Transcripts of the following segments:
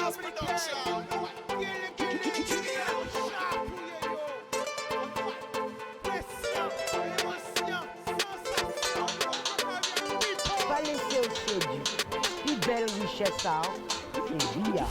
Laissez au séduit, plus belle richesse, c'est bien.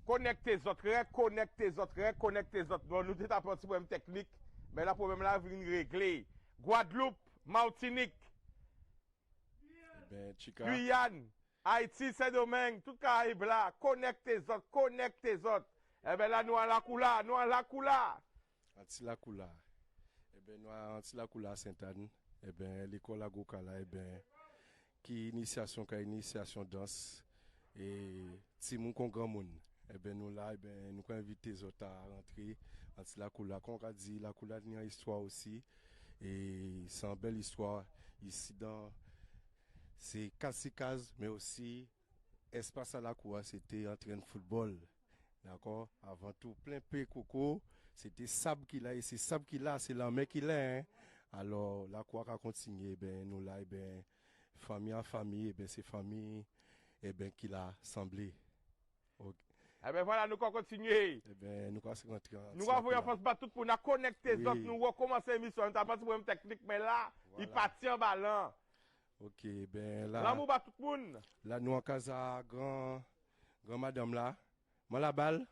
Connectez les autres, reconnectez les autres, reconnectez les autres. Nous avons un petit problème technique, mais le problème là vient régler. Guadeloupe, Martinique, Guyane, Haïti, Saint-Domingue, tout Caraïbe là, connectez les autres, connectez les autres. Eh bien là, nous à la coula, nous à la coula. Anti-la-coula. Eh bien, nous à Anti-la-coula Sainte-Anne. Eh bien, l'école à Gokala, eh bien, qui initiation danse et Timon con grand monde. Eh bien, nous là, eh bien, nous avons invité les autres à rentrer Anti-la-coula. Comme on a dit, la coula a une histoire aussi. Et c'est une belle histoire ici dans c'est casse, mais aussi espace à la cour, c'était en train de football. D'accord? Avant tout, plein de coco, c'était sable qu'il a, et c'est sable qu'il a, c'est la main qu'il a. Hein? Alors, la cour a continué, ben, nous là, ben, famille en famille, ben, c'est famille, ben, qu'il a semblé. Okay. Eh bien voilà, nous allons continuer. Eh bien, nous allons rentrer. Nous allons voir force battre pour nous connecter les autres, nous recommencer l'émission. Nous avons pas de problème technique, mais là, voilà. Il partit en ballon. Ok, ben là. Là, nous bat tout le monde. Là, nous en casa, grand madame là, moi la balle.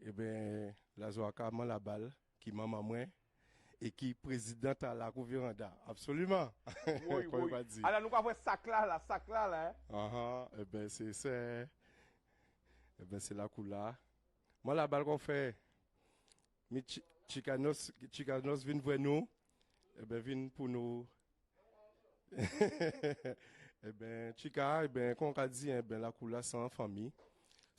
Eh bien, la Zoaka, moi la balle, qui maman moi, et qui présidente à la Couvéranda. Absolument. Oui, oui. Alors, nous allons voir sac là, hein. Eh bien, c'est la couleur. Moi la balle qu'on fait, mais Chicanos vient voir nous, eh bien, vient pour nous. Eh bien, Chica, eh bien, comme on a dit, eh bien, la couleur sans famille,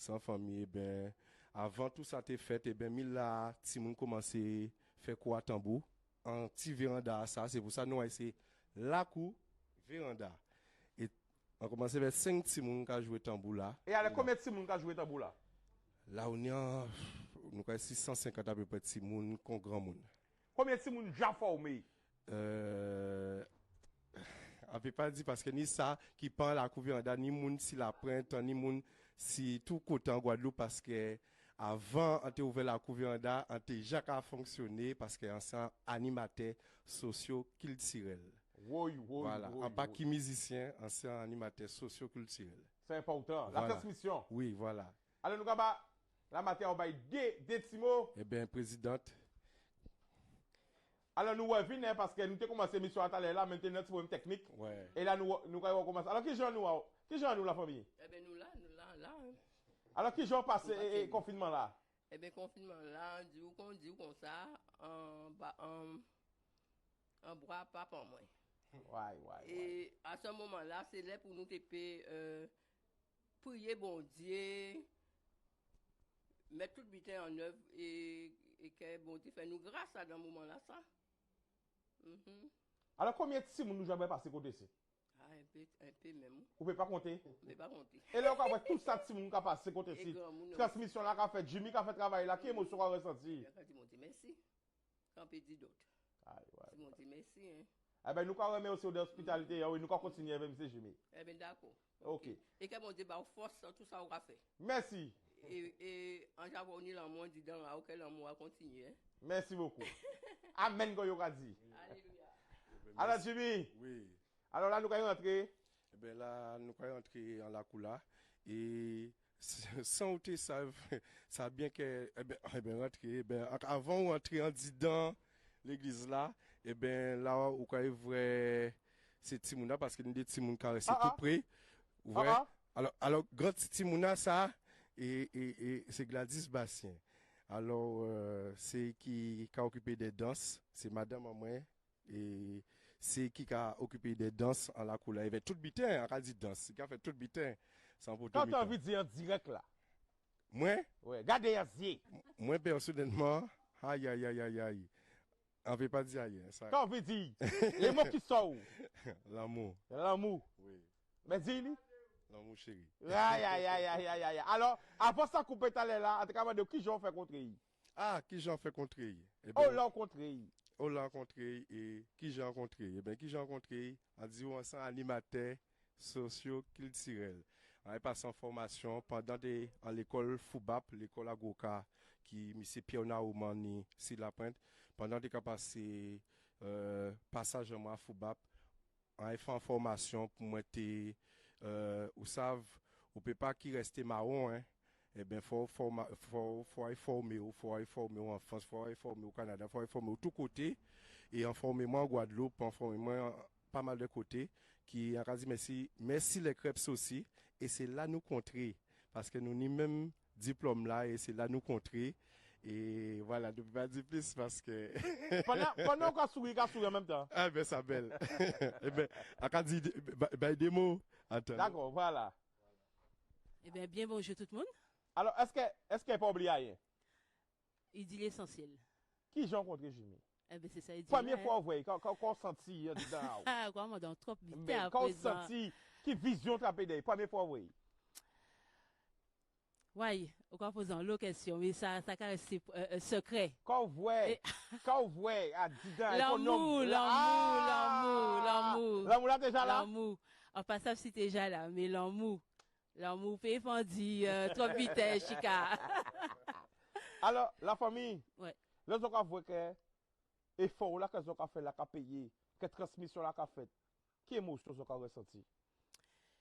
eh bien, avant tout ça t'est fait, eh bien, Mila, Timon commencé à faire quoi tambour, en petit véranda, ça, c'est pour ça nous c'est la cour véranda. Et on commence à faire 5 Timon qui a joué tambour là. Et alors, combien de Timon qui a joué tambour là? Là, on y a, nous avons 650 à peu près de Timon, qu'on grand monde. Combien de Timon déjà formé? On peut pas dire parce que ni ça qui prend la couverture ni moun si la printemps ni moun si tout côté en Guadeloupe parce que avant on t'a ouvert la couverture on t'a déjà qu'à fonctionner parce que c'est animateur socio-culturel. Oui, voilà, en pas qui musicien, c'est animateur socio-culturel. C'est important. Voilà. La transmission. Oui, voilà. Alors nous avons la matière on va des mots. Eh bien présidente. Alors nous revenons parce que nous avons commencé l'émission à l'heure là, maintenant c'est problème technique. Ouais. Et là nous recommencer. Alors qui joue nous la famille? Eh bien nous là. Hein. Alors qui joue passe confinement là? Eh bien confinement là, dit comme ça, en bois pas pour moi. Ouais. Et à ce moment-là, c'est là pour nous prier bon Dieu, mettre tout le butin en œuvre et que bon Dieu fait nous grâce à dans ce moment-là ça. Alors combien de temps nous jamais passé côté ici? Un peu même. Vous pouvez pas compter? Vous pouvez pas compter. Et là on va tout ça de nous qui a passé côté ici. Transmission là qu'a fait Jimmy qui a fait travail là, qui émotion a ressenti? Quand dit merci. Quand peut dire d'autres. Mon Dieu merci hein. Eh ben nous quand remet aussi d'hospitalité, oui, nous quand continuer avec M. Jimmy. Eh ben d'accord. OK. Et que mon Dieu ba force tout ça on a fait. Merci. Et en j'avons ni l'amour dit dans là auquel l'amour a continué. Hein? Merci beaucoup. Amen go yoka dit. Alléluia. Alors Jimmy. Oui. Alors là nous allons rentrer. Eh bien là nous allons rentrer en la coula et sans outer ça bien que eh ben rentrer avant on rentrer en dedans l'église là et ben là où quoi vrai c'est Timouna parce que nous des Timoun carré c'est tout près ouais alors grand Timouna ça et c'est Gladys Bastien alors c'est qui a occupé des danses c'est madame à moi et c'est qui a occupé des danses en la couleur il y avait tout le bitin on a dit danse qui a fait tout le bitin sans pour quand tu as envie de dire en direct là moi ouais gardez yeux moi personnellement aïe On ne peut pas dire rien. Ça... Quand on veut dire, les mots qui sortent, L'amour. l'amour. Oui. Mais dis-le. L'amour chéri. Aïe, aïe, aïe, aïe, aïe, aïe. Alors, avant ça, couper ta là, en tout cas, de qui j'en fais contre lui? Ah, qui j'en fait contrer? Eh Oh, ben, là, contre lui. on l'a rencontré et qui j'ai rencontré? Eh bien, qui j'ai rencontré? On dit on est animateur socio-culturel. On est passé en formation en l'école FUBAP, l'école Agoka, qui M. Pierre Naoumani, si la pointe. Pendant que passé passage à FUBAP, on a fait en formation pour moi, vous savez, on ne peut pas qui rester marron, hein. Eh bien, faut informer en France, faut informer au Canada, faut informer de tous côtés. Et informer-moi en Guadeloupe, informer-moi pas mal de côtés. Qui a dit merci les crêpes aussi. Et c'est là nous contrer. Parce que nous n'y même diplôme là et c'est là nous contrer. Et voilà, ne peux pas dire plus parce que. Pendant qu'on sourit en même temps. Ah ben ça belle. Eh ben, on a dit des mots. Attends. D'accord, voilà. Eh bien bonjour tout le monde. Alors, est-ce qu'elle n'a pas oublié rien? Il dit l'essentiel. Qui j'ai rencontré Jimmy? Eh bien c'est ça, il dit. Première fois, vous voyez, quand on sentit dedans. Ah, quoi, moi, dans trop vite. Mais quand on sentit, qui vision trapé d'ailleurs, première fois, vous voyez. Oui, on va poser l'autre question, mais ça reste secret. Quand vous voyez, à dedans, L'amour. L'amour là déjà là? L'amour. On passe à si déjà là, mais l'amour. L'amour fait fondre, trop vite, chica. Alors, la famille, Ouais. là, on voit que effort là que on a fait, là, qu'a payé, que transmission là qu'a fait, qui émotion on a ressenti?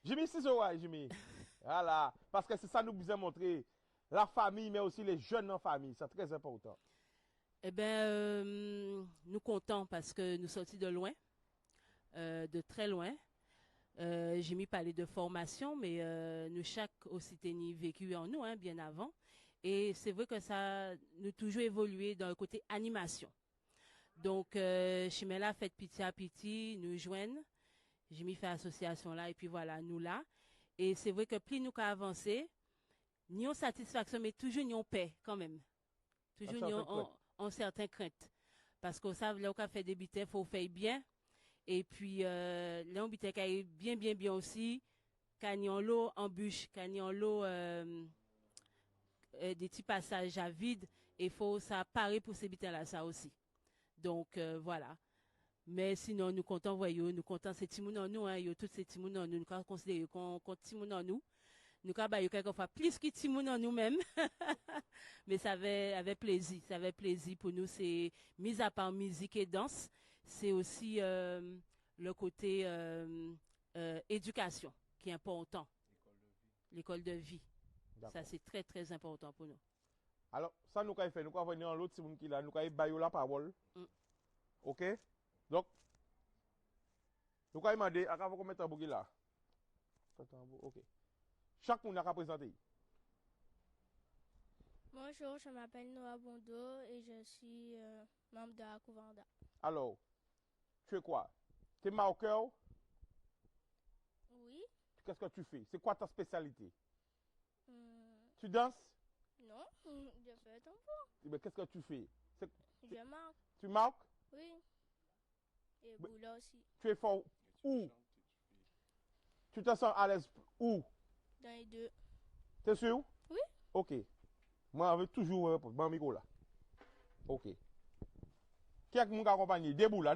Jimmy, c'est ça, Jimmy. Voilà, parce que c'est ça nous besoin montrer. La famille, mais aussi les jeunes en famille, c'est très important. Eh bien, nous comptons parce que nous sortis de loin, de très loin. J'ai mis parler de formation, mais nous chaque aussi tenu vécu en nous, hein, bien avant. Et c'est vrai que ça nous toujours évolué dans le côté animation. Donc, Chimela fait petit à petit, nous joignent. J'ai mis fait association là, et puis voilà, nous là. Et c'est vrai que plus nous avons avancé, nous avons satisfaction, mais toujours nous avons paix quand même. Toujours nous avons certaines craintes. Parce qu'on sait, là, on fait des bitins, il faut faire bien. Et puis, là, on bitins qui bien aussi. Quand nous avons l'eau en bûche, quand nous avons l'eau, des petits passages à vide, il faut ça parer pour ces bitins là, ça aussi. Donc, voilà. Mais sinon, nous comptons, voyons, nous comptons ces timouns en nous, hein, tous ces timouns en nous, nous considérons qu'on compte timouns en nous. Nous avons quelquefois plus que timouns en nous-mêmes. Mais ça avait plaisir. Ça avait plaisir pour nous. C'est, mis à part musique et danse, c'est aussi le côté éducation qui est important. L'école de vie. Ça, c'est très, très important pour nous. Alors, ça, nous avons fait, nous avons venir en l'autre Simon qui là, nous avons baillé la parole. OK? Donc, nous avons demandé, à quand vous mettez un bouquet là? OK. Chaque monde a présenté. Bonjour, je m'appelle Noah Bondo et je suis membre de la Couvanda. Alors, tu es quoi? Tu es marqueur? Oui. Qu'est-ce que tu fais? C'est quoi ta spécialité? Tu danses? Non, je fais un peu. Mais qu'est-ce que tu fais? Je marque. Tu marques? Oui. Et Boula aussi. Tu es fort où? Tu te sens à l'aise où? Dans les deux. T'es sûr? Oui. OK. Moi, je veux toujours mon micro là. OK. Qui est-ce qui m'a accompagné? Déboula.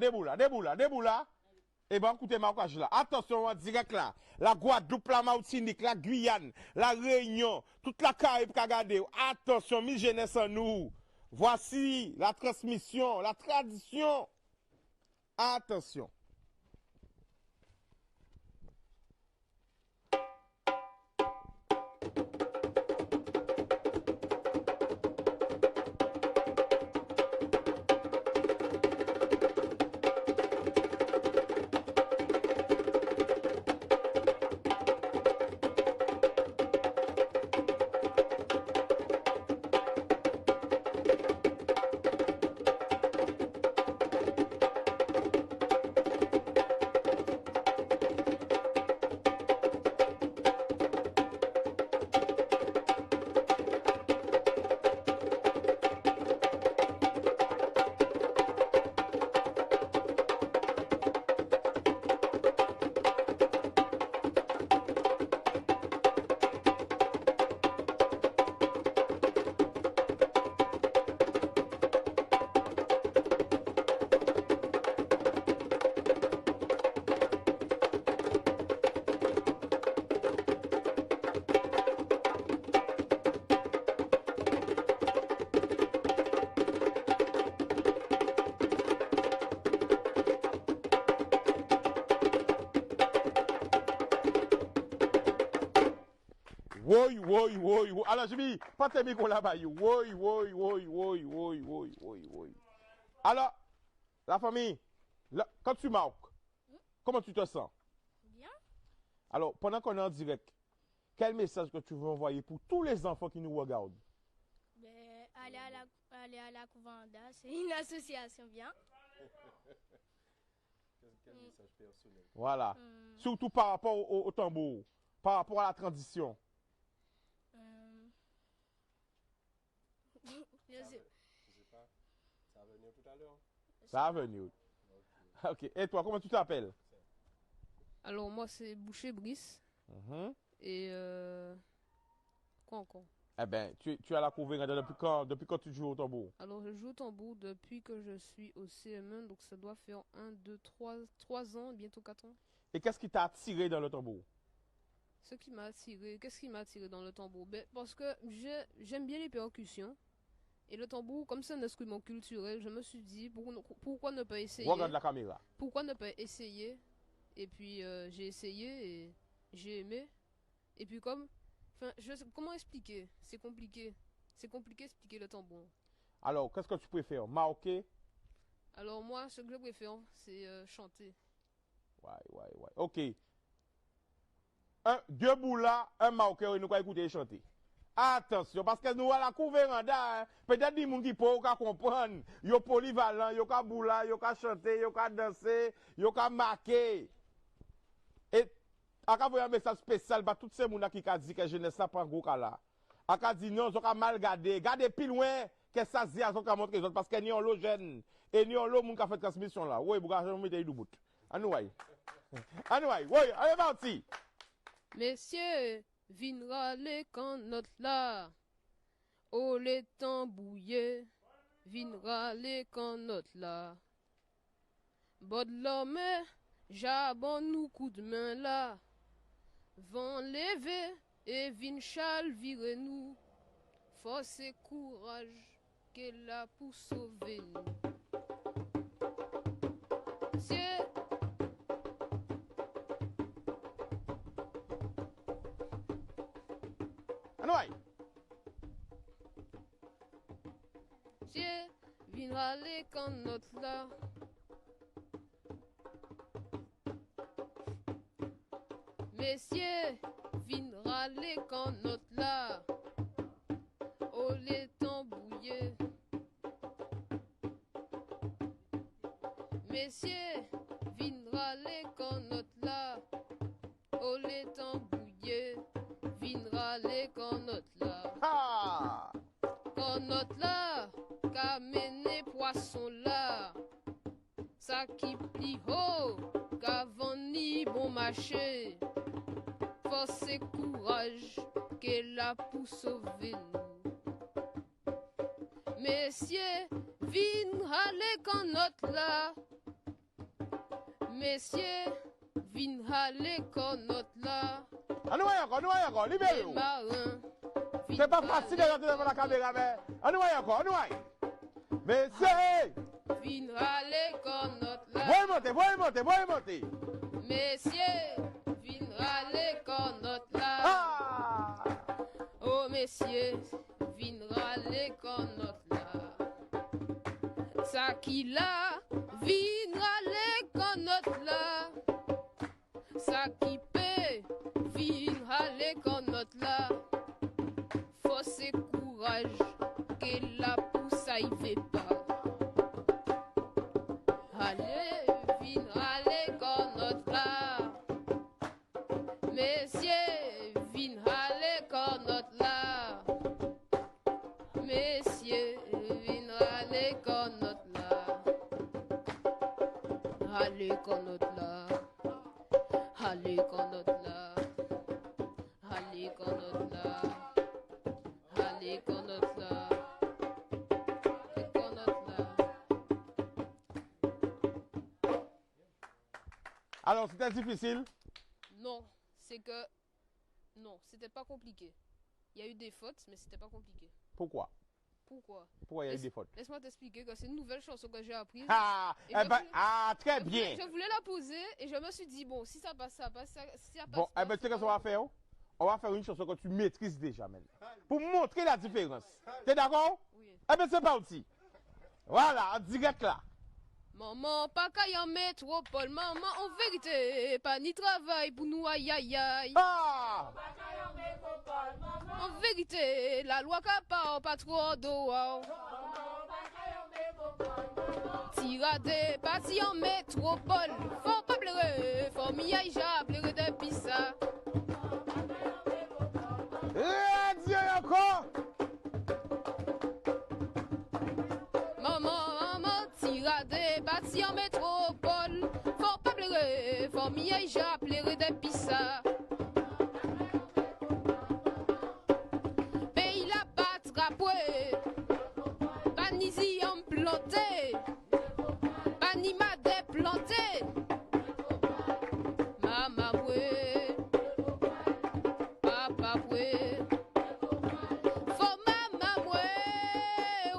Eh bien, écoutez, marquage là. Attention, en direct là. La Guadeloupe, la Martinique, la Guyane, la Réunion, toute la Caraïbe qu'a gardé. Attention, mi jeunesse en nous. Voici la transmission, la tradition. Attention. Oui, oui, oui, oui. Alors, je dis, pas tes micros là-bas. Oui, oui, oui, oui, oui, oui, oui, oui. Alors, la famille, quand tu marques, comment tu te sens? Bien. Alors, pendant qu'on est en direct, quel message que tu veux envoyer pour tous les enfants qui nous regardent? Ben, aller à la Couvanda, c'est une association bien. Quel message personnel? Voilà. Hum, Surtout par rapport au tambour, par rapport à la tradition. je sais. Je sais pas. Ça va venir tout à l'heure. Ça va venir. Ok. Et toi, comment tu t'appelles? Alors moi c'est Boucher Brice Mhm. et quoi encore? Eh bien, tu as la couverture depuis quand tu joues au tambour? Alors je joue au tambour depuis que je suis au CM1, donc ça doit faire 1, 2, 3 ans, bientôt 4 ans. Et qu'est-ce qui t'a attiré dans le tambour? Qu'est-ce qui m'a attiré dans le tambour? Ben, parce que j'aime bien les percussions. Et le tambour, comme c'est un instrument culturel, je me suis dit, pourquoi ne pas essayer? Regarde la caméra. Pourquoi ne pas essayer? Et puis j'ai essayé et j'ai aimé. Et puis comment expliquer? C'est compliqué. C'est compliqué d'expliquer le tambour. Alors, qu'est-ce que tu préfères? Marquer? Alors moi, ce que je préfère, c'est chanter. Ouais. Ok. Deux boulas, un marqueur, et nous allons écouter et chanter. Attention, parce que nous à la couveranda, peut-être des gens qui peuvent comprendre. Yo polyvalent, yo ka boula, yo ka chanter, yo ka danser, yo ka marquer. Et à un message spécial pour tous ces gens qui ont dit que jeunesse n'a pas gros là. A dit non, ils ont mal gardé. Gardez plus loin que ça se dit à ce montre les autres parce que ni on l'eau jeune et ni on l'eau moun qui a fait transmission là. Oui, vous avez mis des bout. Anouaï. Anouaï, oui, allez parti. Messieurs, viendra les canottes là. Oh les tambouillés, viendra les canottes là. Bod l'homme, j'abon nous coup de main là. Vent lever et vin chal vire nous. Force et courage qu'elle a pour sauver nous. Messieurs, Anouaï. Messieurs, viendra les canottes là. Messieurs, viendra les canottes là. Oh les tambouillés. Messieurs, viendra les canottes là. Oh les tambouillés. Viendra les canottes là. Ah! Canottes là. Qu'a mené poisson là. Ça qui plie haut. Qu'a vendu bon marché. Force et courage qu'elle a pour sauver nous. Messieurs, viendra les canottes là. Messieurs, viendra les canottes là. Anouaï encore, Les libérez-vous. marins. C'est pas facile de rentrer devant la caméra, mais Anouaï encore, Anouaï. Mais c'est... Viendra les canottes là. Voyez monter. Messieurs, viendra les canottes là. Ah! Oh messieurs, viendra les canottes là. Ça qui là, viendra les canottes là. Ça qui paie, viendra les canottes là. Force et courage, qu'elle a pour ça y fait pas. Allez, viendra les canottes là. Messieurs, viendra les canottes là. Messieurs, viendra les canottes là. Allez, canottes là. Allez, canottes là. Allez, canottes là. Allez, canottes là. Les canottes là. Alors, c'était difficile? Non, c'est que. Non, c'était pas compliqué. Il y a eu des fautes, mais c'était pas compliqué. Pourquoi? Pourquoi? Pourquoi il y a eu des fautes? Laisse-moi t'expliquer que c'est une nouvelle chanson que j'ai apprise. Ah! Et Eh je ben, voulais- ah, très bien. Je voulais la poser et je me suis dit, bon, si ça passe, ça passe. Si ça passe Bon, pas, eh ben, tu sais c'est qu'est-ce qu'on pas va faire? On va faire une chanson que tu maîtrises déjà maintenant. Pour montrer la différence. T'es d'accord? Oui. Eh bien, c'est parti. Voilà, en direct là. Maman, pas qu'à en métropole, maman, en vérité, pas ni travail pour nous, aïe aïe aïe. Ah! En vérité, la loi pas trop dehors. Tirade, parti en métropole, faut pas pleurer, faut m'y aïe, j'ai pleuré depuis ça. Radio encore! Maman, tirade, parti en métropole, faut pas pleurer, faut m'y aïe, j'ai pleuré depuis ça. Pays la patte rapoué, pas ni si en planté, pas ni ma déplanté. Maman ouais, papa ouais, faut maman ouais,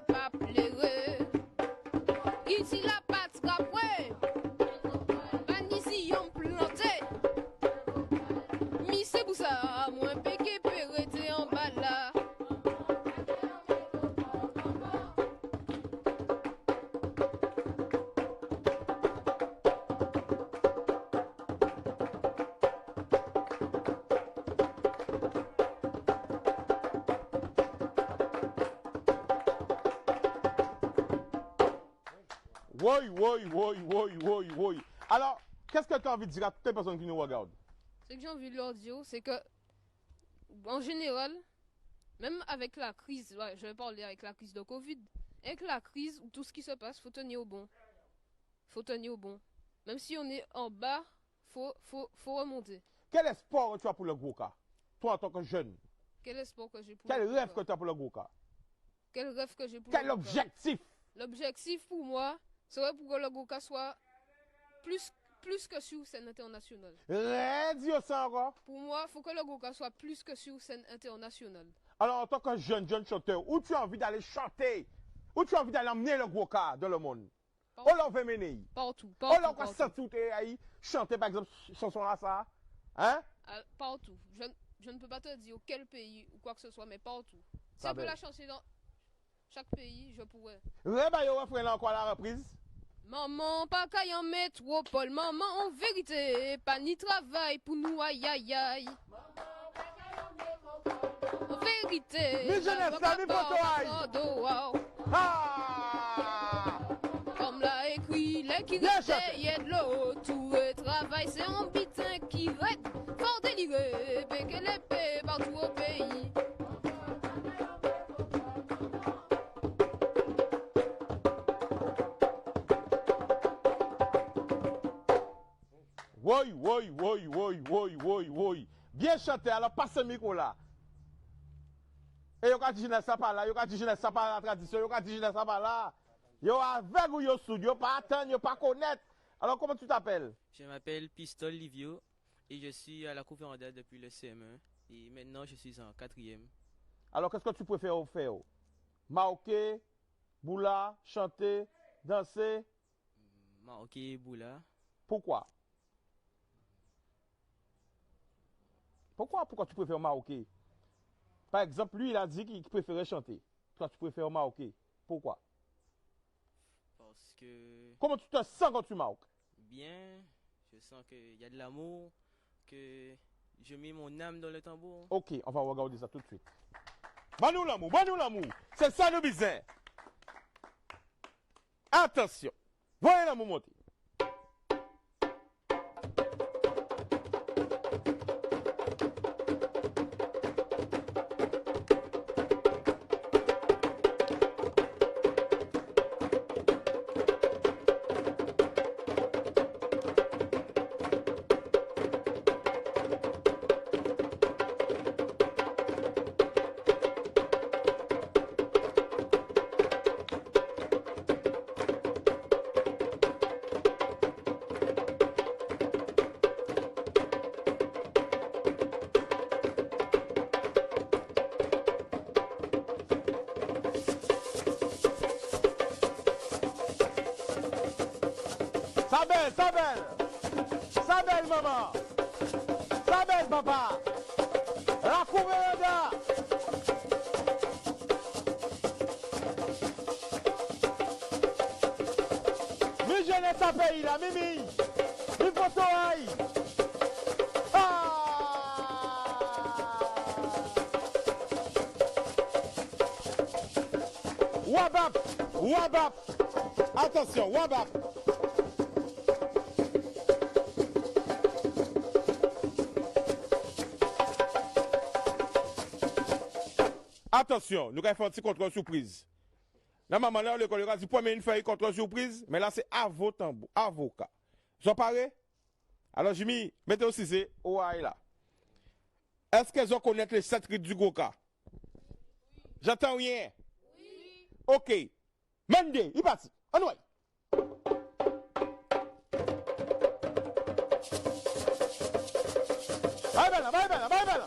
pas pleurer. Ici la patte rapoué, pas ni si en planté. Mi c'est pour ça, moi péché pérété en bas là. Oui. Alors, qu'est-ce que tu as envie de dire à toutes les personnes qui nous regardent? Ce que j'ai envie de leur dire, c'est que, en général, même avec la crise, ouais, je vais parler avec la crise de Covid, avec la crise ou tout ce qui se passe, faut tenir au bon. Faut tenir au bon. Même si on est en bas, faut remonter. Quel espoir tu as pour le Goka? Toi, en tant que jeune, Quel espoir que j'ai pour quel le rêve Goka? que tu as pour le Goka? Quel rêve que j'ai pour Quel le Goka? objectif? L'objectif pour moi serait pour que le Goka soit plus que sur scène internationale. Radio ça encore. Pour moi, il faut que le Goka soit plus que sur scène internationale. Alors, en tant que jeune chanteur, où tu as envie d'aller chanter? Où tu as envie d'aller emmener le Goka dans le monde? Où l'on veut mener? Partout. Où l'on va sentir chanter, par exemple, chanson là, ça? Hein? Partout. Je ne peux pas te dire quel pays ou quoi que ce soit, mais partout. Si Ça on peut belle. la chanter dans chaque pays, je pourrais. Réveille au refrain là encore à la reprise. Maman, pas qu'à en métropole, maman, en vérité, pas ni travail pour nous, aïe aïe aïe. En vérité, Mi jeunesse, la la mi loi photo, pas aïe. trop dehors. Ah! Comme l'a écrit, les qui Bien réveillent de l'eau, tout le travail, c'est un bitin qui reste fort déliré, péqué l'épée partout au pays. Oui. Bien chanté, alors passe ce micro là. Et yo ka di jeunesse ça pas là, yo ka di jeunesse ça pas la tradition, yo ka di jeunesse ça pas là. Yo avec ou yo sous, yo pas attendre, yo pas connaître. Alors comment tu t'appelles? Je m'appelle Pistol Livio et je suis à la Coupe Véranda depuis le CM1 et maintenant je suis en 4e. Alors qu'est-ce que tu préfères faire? Maroquer, boula, chanter, danser? Maroké Boula. Pourquoi? Pourquoi tu préfères maroquer? Par exemple, lui il a dit qu'il préférait chanter. Toi tu préfères maroquer. Pourquoi? Parce que Comment tu te sens quand tu maroques? bien, je sens qu'il y a de l'amour, que je mets mon âme dans le tambour. Ok, on va regarder ça tout de suite. Banou l'amour. C'est ça le business. Attention. Voyez l'amour monter. Ça belle. sa belle maman. Sa belle papa. La couverte. Mi jeunesse sa pays là, Mimi. Il faut aïe. Wabap, wabap. Attention, wabap. Attention, nous allons faire un petit contrôle surprise. Là, maman, là, l'école a dit, premier, une feuille contrôle surprise, mais là, c'est avocat. Vous en parlez? Alors, Jimmy, mettez aussi c'est OAI là. Est-ce qu'elles ont connaître les 7 rites du Goka? J'entends rien. Oui. Ok. Mende, il passe. On va. Vai bella.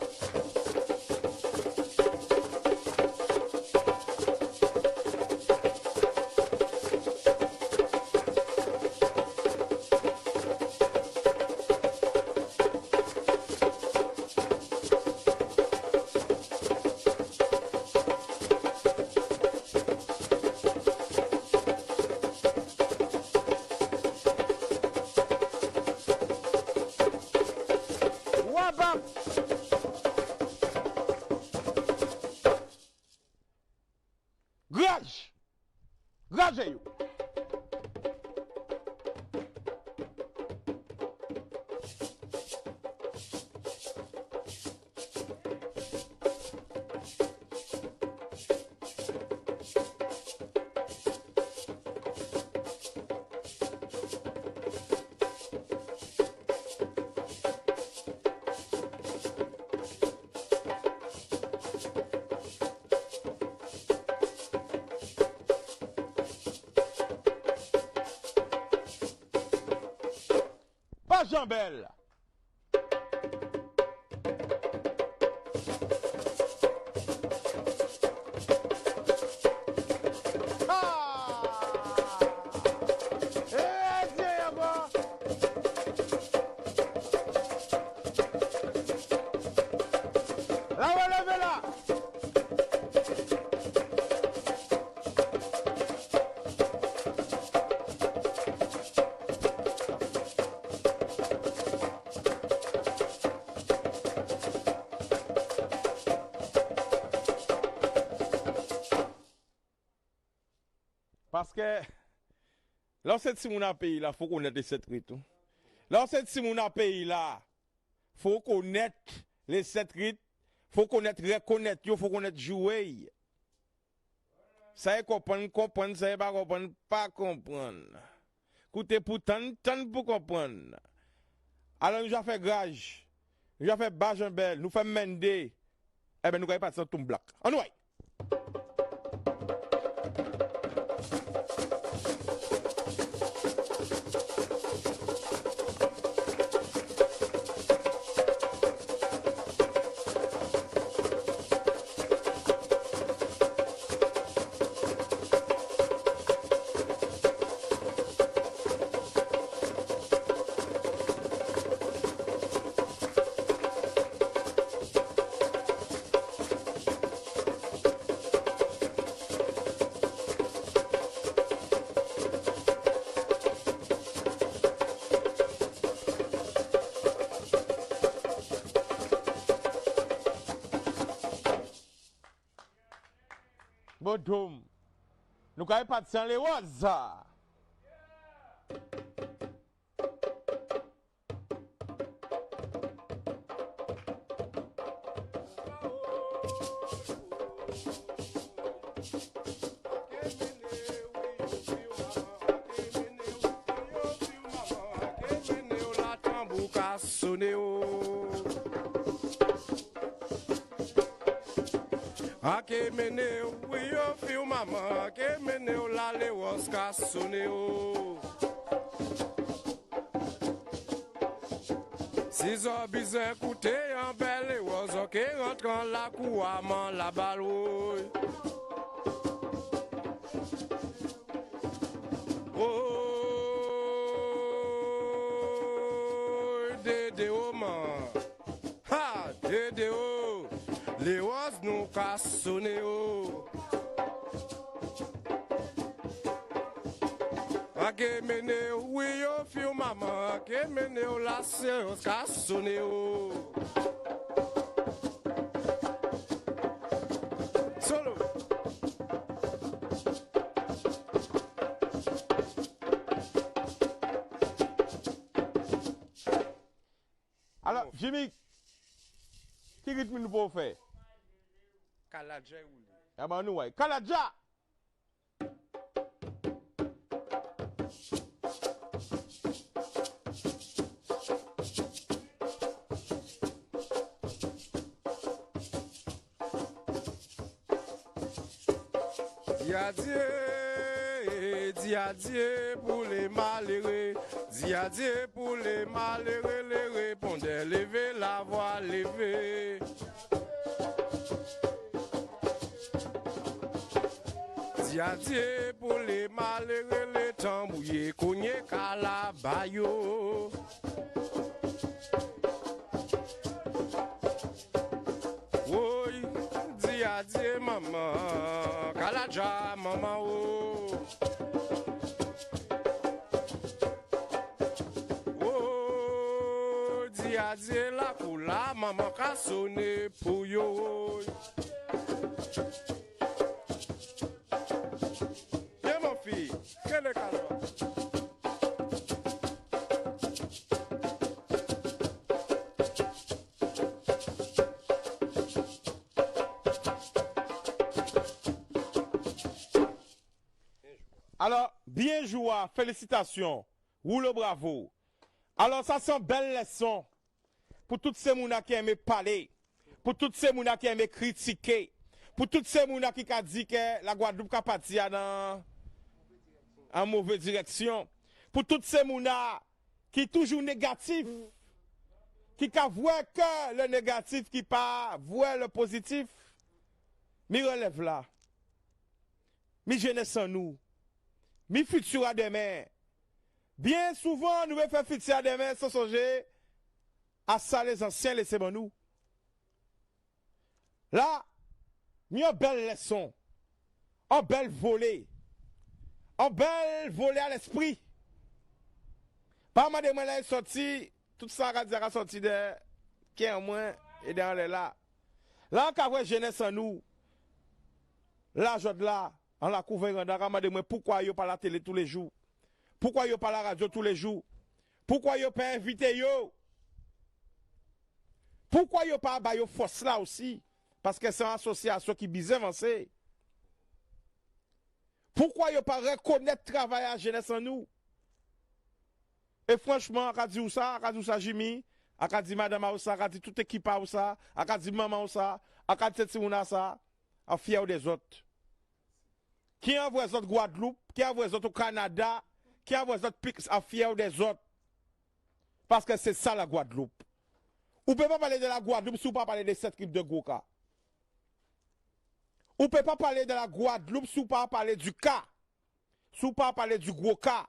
Grage you. Jean-Bel. Parce que lorsque si mon pays là, faut connaître les 7 rites. Lorsque si mon pays là, faut connaître les 7 rites, faut connaître reconnaître, faut connaître jouer. Ça est comprendre, ça est pas comprendre. Écoutez pour tant pour comprendre. Alors nous avons fait grage, nous avons fait Bajambel, nous faisons Mende. Eh bien nous avons pas de tout black. On va. Bodum. Nous n'avons pas de sang les roses. Ake meneu, eu fio mamã, ake meneu lá leu os caçuneu. Si zobis écoutez un bel oiseau qui rentre en la couamant la balouille. Oh, Ake mene oui yo fio maman, ake mene la séance ka sonné o. Solo. Alors, Jimmy, qui rythme nous pouvons faire? Kaladja ou. Ah ben nous, ouais. Kaladja! Dis adieu pour les malheureux, dis adieu pour les malheureux, les répondez, levez la voix, levez. Dis adieu pour les malheureux, les tambouillés, cognés, calabayo. Oui, dis adieu maman, Kaladja maman oh. Oh, dis adieu la coula, maman ka sonné pour yo. Viens mon fils, quel est calme? Alors, bien joué, félicitations. Roule bravo. Alors, ça c'est une belle leçon pour tous ces gens qui aiment parler, pour tous ces gens qui aiment critiquer, pour tous ces gens qui ont dit que la Guadeloupe est partie dans en mauvaise direction, pour tous ces gens qui sont toujours négatifs, qui voient que le négatif, qui pas voient le positif, mais relève là. Mais jeunesse en nous. Mi futur à demain. Bien souvent, nous faisons futur à demain sans songer à ça les anciens laissez nous. Là, nous avons une belle leçon, une belle volée à l'esprit. Pas mal de moi là sorti, tout ça a sorti de qui est moins et dans les là. Là, quand vous jeunesse en nous, là, je là. On la couvert de pourquoi yo pas la télé tous les jours? Pourquoi yo pas la radio tous les jours? Pourquoi yo pas invité yo? Pourquoi yo pas ba yo force là aussi? Parce que c'est une association qui bise avancé. Pourquoi yo pas reconnaître travail à jeunesse en nous? Et franchement, a dit ça Jimmy, a dit madame Aoussa, a dit toute équipe Aoussa, a dit maman Aoussa, a dit Timouna ça, a fier des autres. Qui envoie les autres Guadeloupe, qui envoie les autres au Canada, qui envoie les autres Pix à fier des autres. Parce que c'est ça la Guadeloupe. Ou ne pouvez pas parler de la Guadeloupe si vous ne pouvez pas parler de cette équipe de Goka. Ou ne pouvez pas parler de la Guadeloupe si vous ne pouvez pas parler du cas. Si vous ne pouvez pas parler du gros cas.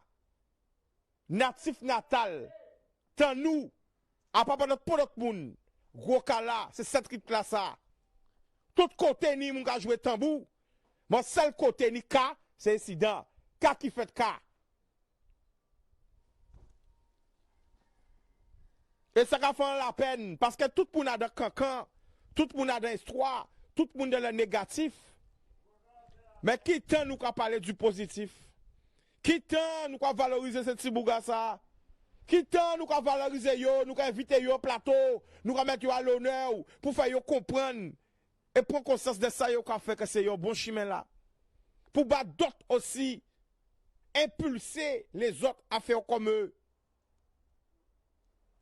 Natif natal. Tant nous, à pas parler pour notre monde. Gros cas là, c'est cette équipe là ça. Tout côté ni moun ka jouer tambour. Mon seul côté ni cas, c'est incident. Cas qui fait cas. Et ça va faire la peine. Parce que tout le monde a de cancan, tout le monde a d'histoire, tout le monde a le négatif. Mais qui temps nous qu'à parler du positif? Qui temps nous qu'à valoriser ce petit bouga ça? Qui temps nous qu'à valoriser yo, nous qu'à inviter yo au plateau, nous qu'à mettre yo à l'honneur pour faire yo comprendre. Et prendre conscience de ça, yo qu'a fait que c'est un bon chemin là. Pour battre d'autres aussi, impulser les autres à faire comme eux.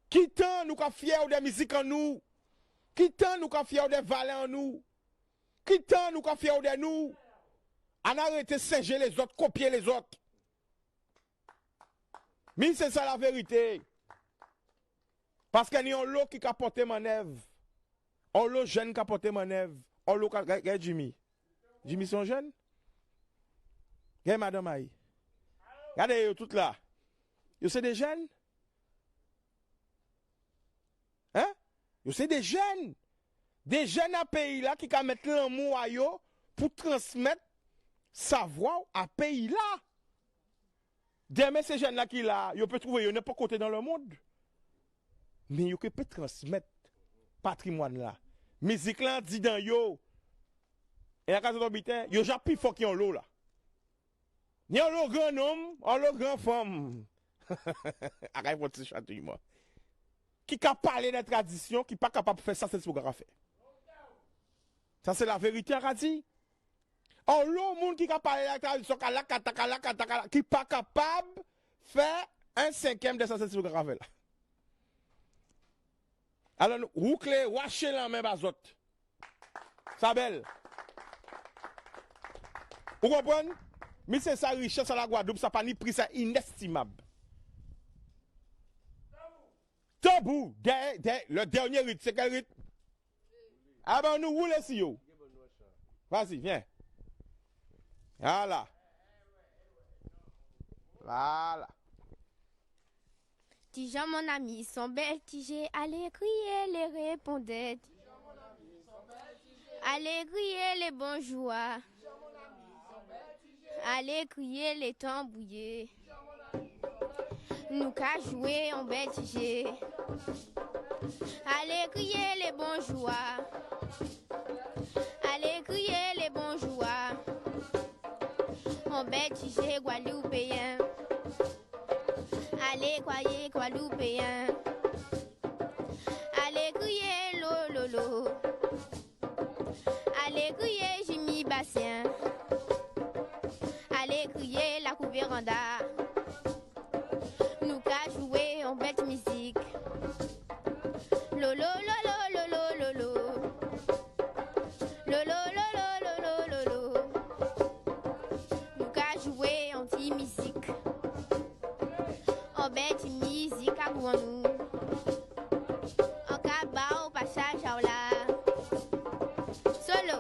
Qui tant nous qu'a fier des musiques en nous? Qui tant nous qu'a fier des valeurs en nous? Qui tant nous qu'a fier de nous? On arrête de singer les autres, copier les autres. Mais c'est ça la vérité. Parce qu'il y a un lot qui a porté manœuvre. On l'eau jeune qui a porté manœuvre. On l'eau qui Jimmy. Jimmy sont jeunes? Regardez madame Aïe. Regardez tout là. Vous c'est des jeunes? Hein? Vous c'est des jeunes. Des jeunes à pays là qui ont mettre l'amour à eux pour transmettre savoir à pays là. Demain, ces jeunes-là qui là, ils peuvent trouver n'importe côté dans le monde. Mais ils peuvent transmettre patrimoine là. Musique là, dit dans yo. Et la case d'habitant, yo j'ai plus fort qui en l'eau là. Ni en l'eau grand homme, en l'eau grand femme. Arrête votre petit chatouillement. Qui a parlé des traditions, qui n'est pas capable de faire ça, c'est ce qu'on a fait. Ça, c'est la vérité, on a dit. Or, l'autre monde qui a parlé de la tradition, qui n'est pas capable de faire un cinquième de ça, c'est ce qu'on a fait là. Alors, vous clé, wachez la main bazot. Ça belle. Vous comprenez? Mais c'est sa richesse à la Guadeloupe, ça n'a pas ni prix, c'est inestimable. Tabou, le dernier rite, c'est quel rite? Ah ben nous roulons si yo. Vas-y, viens. Voilà. Voilà. Tijan, mon ami, sont belles tigées, allez crier les répondait. Allez crier les bonjours. Allez crier les tambouillés. Nous qu'à jouer en belle tigée. Allez crier les bonjours. Allez crier les bonjours. En belle tigée guadeloupéen. Allez croyez guadeloupéen. Allez crier lolo. Allez crier Jimmy Bastien. Allez crier la Couvéranda. Nous qu'à jouer en belle musique. Lolo lolo lolo lolo. Lolo lolo lolo lolo. Nous qu'à jouer en petit musique. En belle musique à nous. En cabas au passage à la. Solo.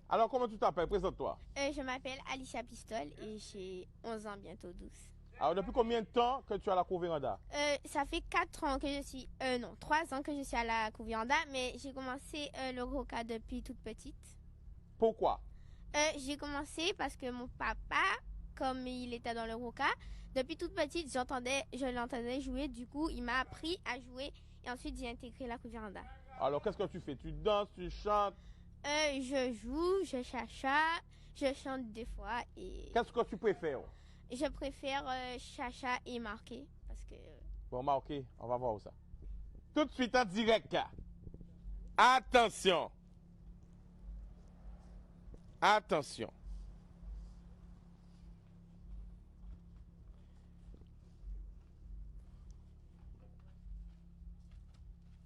Alors, comment tu t'appelles? Présente-toi. Je m'appelle Alicia Pistol et j'ai 11 ans, bientôt 12. Alors, depuis combien de temps que tu as la Couvéranda? Ça fait 4 ans que je suis... non, 3 ans que je suis à la Couvéranda, mais j'ai commencé le roca depuis toute petite. Pourquoi? J'ai commencé parce que mon papa, comme il était dans le roca, depuis toute petite, je l'entendais jouer. Du coup, il m'a appris à jouer et ensuite j'ai intégré la Couvéranda. Alors, qu'est-ce que tu fais? Tu danses, tu chantes? Je joue, je chacha, je chante des fois et... Qu'est-ce que tu préfères? Je préfère chacha et marquer parce que... Bon, ok, on va voir ça. Tout de suite en direct. Attention. Attention.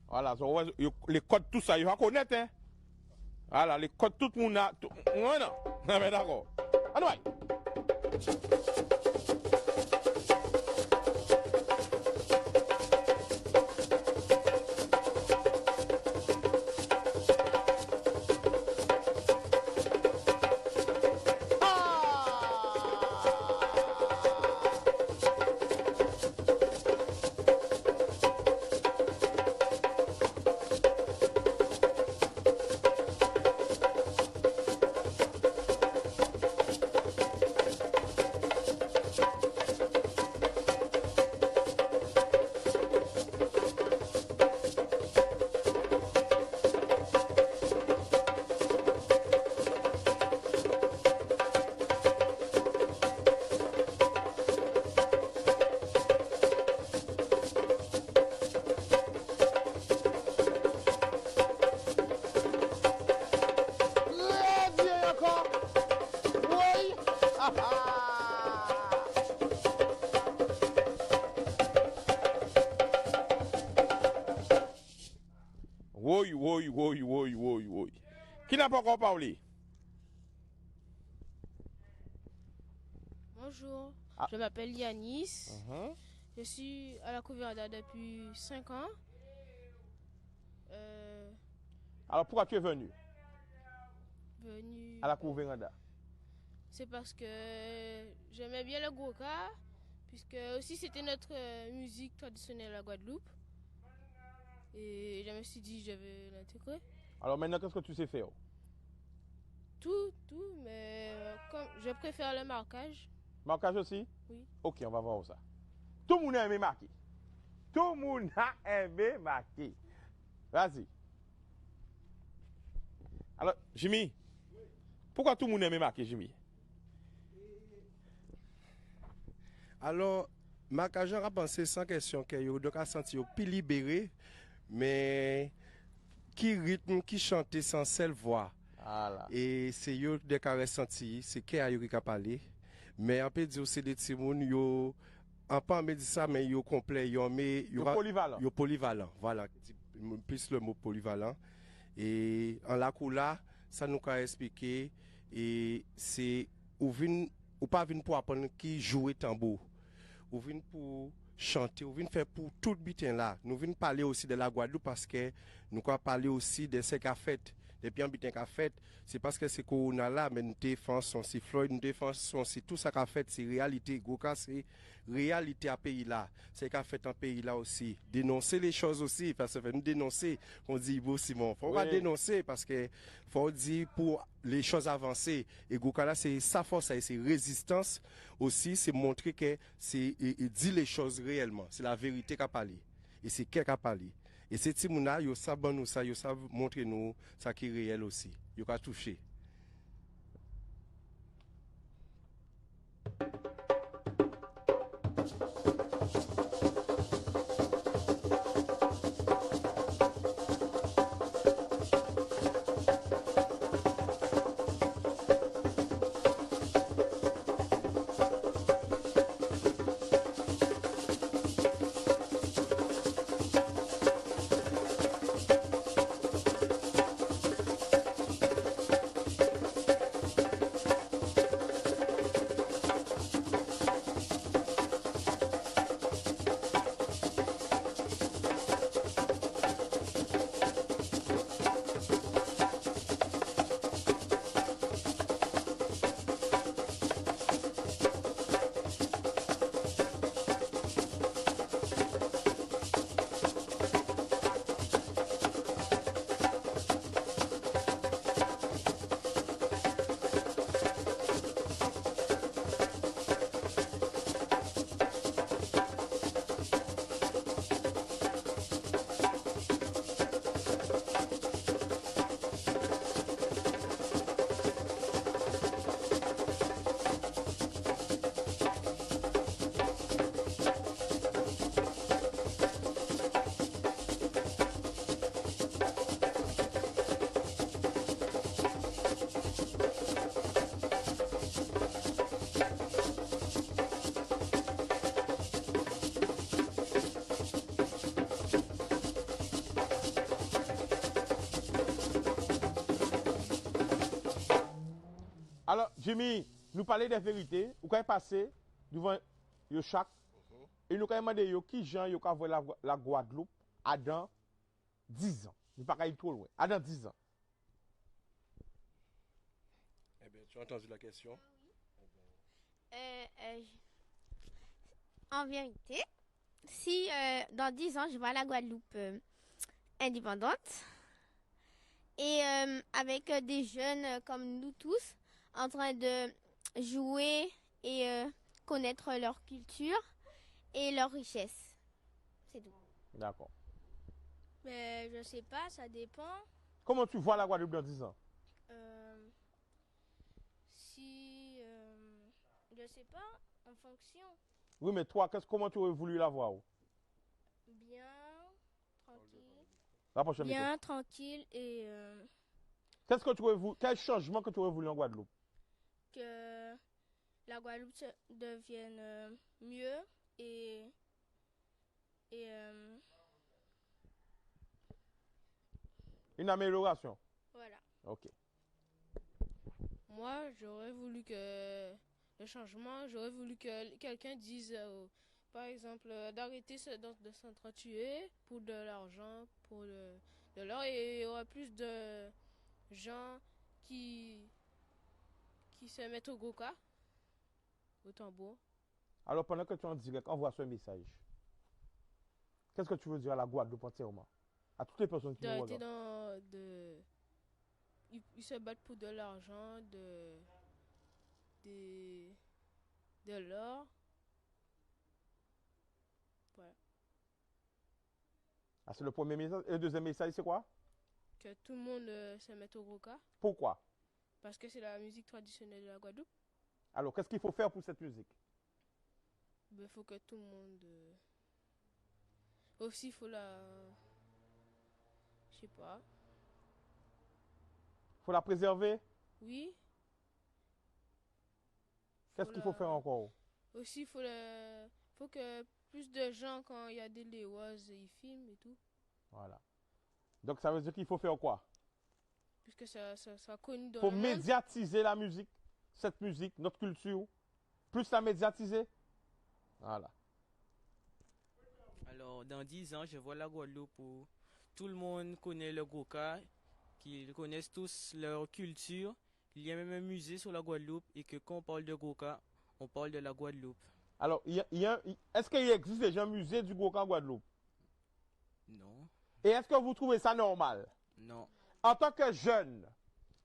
Voilà, les codes, tout ça, il va connaître, hein? Voilà, les codes, tout le monde a. Non, non. Mais d'accord. Allez, Oui. Qui n'a pas encore parlé? Bonjour, je m'appelle Yanis. Je suis à la Couvéranda depuis 5 ans. Alors pourquoi tu es venu? venu. à la cour Véranda? C'est parce que j'aimais bien le Goka, puisque aussi c'était notre musique traditionnelle à Guadeloupe. Et je me suis dit je vais l'intégrer. Alors maintenant, qu'est-ce que tu sais faire? Tout, mais comme je préfère le marquage. Marquage aussi? Oui. Ok, on va voir ça. Tout le monde a aimé marquer. Tout le monde a aimé marquer. Vas-y. Alors, Jimmy, pourquoi tout le monde a aimé marquer, Jimmy? Alors, marquage a pensé sans question que yo donc a senti yo plus libéré, mais qui rythme, qui chante sans seule voix. Voilà. Et c'est yo de ka ressenti, c'est qui a yo qui a parlé. Mais on peut dire c'est des petits moun yo en pas me dit ça mais yo complet, yo mais Yo polyvalent. Yo polyvalent. Voilà, plus le mot polyvalent. Et en la coula, ça nous a expliqué et c'est ou pas vinn pour apprendre qui jouer tambour. Ou vinn pour chanter, ou vinn faire pour tout bitin là. Nous vinn parler aussi de la Guadeloupe parce que nous avons parler aussi de ce qu'a fait, des bien bitin qu'a fait. C'est parce que c'est Corona là, mais nous défensons, c'est Floyd, nous défensons, c'est tout ça qu'a fait, c'est réalité. Goka, c'est réalité à pays là. C'est qu'a fait un pays là aussi. Dénoncer les choses aussi, parce que nous dénoncer, on dit Ivo Simon. Faut pas dénoncer parce que faut dire pour les choses avancées. Et Goka là, c'est sa force, c'est résistance aussi, c'est montrer que c'est dit les choses réellement. C'est la vérité qu'a parlé. Et c'est qui qu'a parlé. Et ces petits mouna, ils savent nous ça, ils savent montrer nous ça qui est réel aussi. Ils ont touché. Alors, Jimmy, nous parler des vérités. Vous pouvez passer devant le chaque. Et nous avons demandé qui gens yo ka voir la Guadeloupe à dans 10 ans. Nous pas aller trop loin. À dans 10 ans. Eh bien, tu as entendu la question? En vérité, si dans 10 ans, je vois la Guadeloupe indépendante et avec des jeunes comme nous tous en train de jouer et connaître leur culture et leur richesse. C'est tout. D'accord. Mais je sais pas, ça dépend. Comment tu vois la Guadeloupe dans 10 ans? Si je sais pas, en fonction. Oui, mais toi, comment tu aurais voulu la voir? Bien tranquille. Rapproche-toi du Bien tranquille et Qu'est-ce que tu aurais voulu, quel changement que tu aurais voulu en Guadeloupe? que la Guadeloupe devienne mieux et Une amélioration. voilà. Ok. Moi, j'aurais voulu que le changement, j'aurais voulu que quelqu'un dise, par exemple, d'arrêter de s'entretuer pour de l'argent, pour de l'or, et il y aura plus de gens qui se mettent au goka, au tambour. Alors, pendant que tu es en direct, envoie ce message. Qu'est-ce que tu veux dire à la Guadeloupe entièrement? À toutes les personnes qui nous D'arrêter regardent. ils se battent pour de l'argent, de l'or. Voilà. Ah, c'est le premier message. Et le deuxième message, c'est quoi? Que tout le monde se mette au goka. Pourquoi? Parce que c'est la musique traditionnelle de la Guadeloupe. Alors, qu'est-ce qu'il faut faire pour cette musique? Il faut que tout le monde... Aussi, il faut la... Je sais pas. Faut la préserver? Oui. Qu'est-ce qu'il faut faire encore? Aussi, il faut que plus de gens, quand il y a des léoises, ils filment et tout. Voilà. Donc, ça veut dire qu'il faut faire quoi? Puisque ça soit connu dans Faut le monde. médiatiser la musique, cette musique, notre culture. Plus la médiatiser. Voilà. Alors, dans 10 ans, je vois la Guadeloupe où tout le monde connaît le Goka, qu'ils connaissent tous leur culture. Il y a même un musée sur la Guadeloupe et que quand on parle de Goka, on parle de la Guadeloupe. Alors, est-ce qu'il existe déjà un musée du Goka en Guadeloupe? Non, Et est-ce que vous trouvez ça normal? non, En tant que jeune,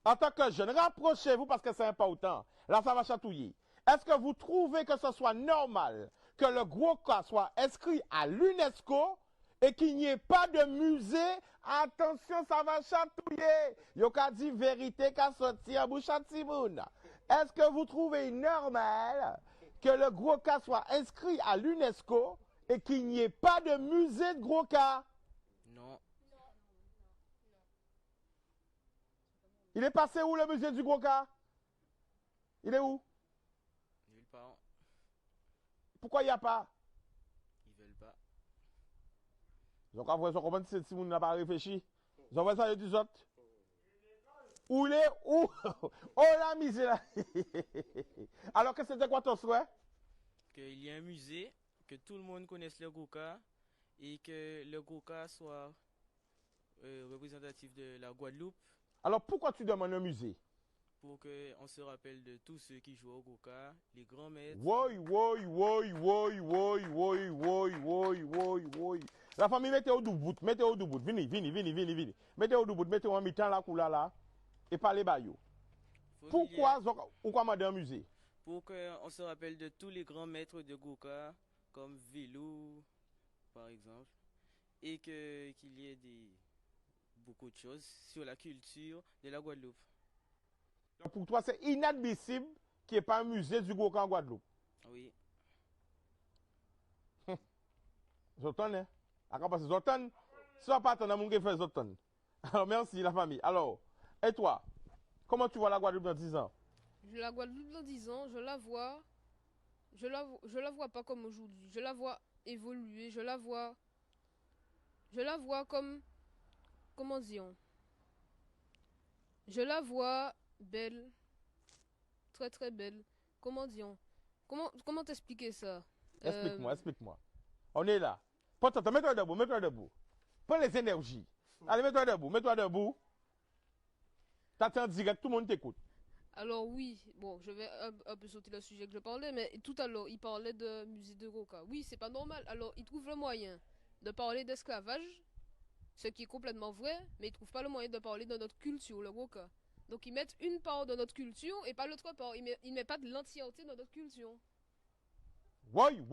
rapprochez-vous parce que c'est important. Là, ça va chatouiller. Est-ce que vous trouvez que ce soit normal que le Goka soit inscrit à l'UNESCO et qu'il n'y ait pas de musée? Attention, ça va chatouiller. Yo ka dit vérité qu'a sorti en bouche à Timoun. Est-ce que vous trouvez normal que le Goka soit inscrit à l'UNESCO et qu'il n'y ait pas de musée de Goka? non. Il est passé où le musée du Goka? Il est où? Nulle part. Pourquoi il n'y a pas? Ils veulent pas. Donc après, ça comprend si vous n'a pas réfléchi. Vous envoyez ça, les autres. Où il est? Où? Oh la misère! Alors que c'était quoi ton souhait? Qu'il y ait un musée, que tout le monde connaisse le Goka et que le Goka soit représentatif de la Guadeloupe Alors pourquoi tu demandes un musée? pour qu'on se rappelle de tous ceux qui jouent au Goka, les grands maîtres. Woy. La famille, mettez au doubout, Vini. Mettez au doubout, mettez en mi-temps la coula là. Et parlez bayo. Faut qu'il y ait- Pourquoi on commande un musée? Pour qu'on se rappelle de tous les grands maîtres de Goka, comme Vélou, par exemple, et qu'il y ait beaucoup de choses sur la culture de la Guadeloupe. Donc pour toi, c'est inadmissible qu'il n'y ait pas un musée du Goka en Guadeloupe. Oui, Zotan, hein? D'accord, parce que Zotan, si on pas attendre mon qui fait Zotan. Alors merci la famille. Alors, et toi, comment tu vois la Guadeloupe dans 10 ans? La Guadeloupe dans 10 ans, je la vois pas comme aujourd'hui. Je la vois évoluer. Je la vois comme, comment dire, je la vois belle, très très belle. Comment dire, comment t'expliquer ça? Explique-moi. On est là. Pourtant, mets-toi debout. Prends les énergies. Allez, mets-toi debout. T'attends en direct, tout le monde t'écoute. Alors oui, bon, je vais un peu sauter le sujet que je parlais, mais tout à l'heure, il parlait de musique de Goka. Oui, c'est pas normal. Alors, il trouve le moyen de parler d'esclavage, ce qui est complètement vrai, mais il trouve pas le moyen de parler de notre culture, le Goka. Donc, ils mettent une part de notre culture et pas l'autre part. Ils mettent pas de l'entièreté de notre culture. Woy.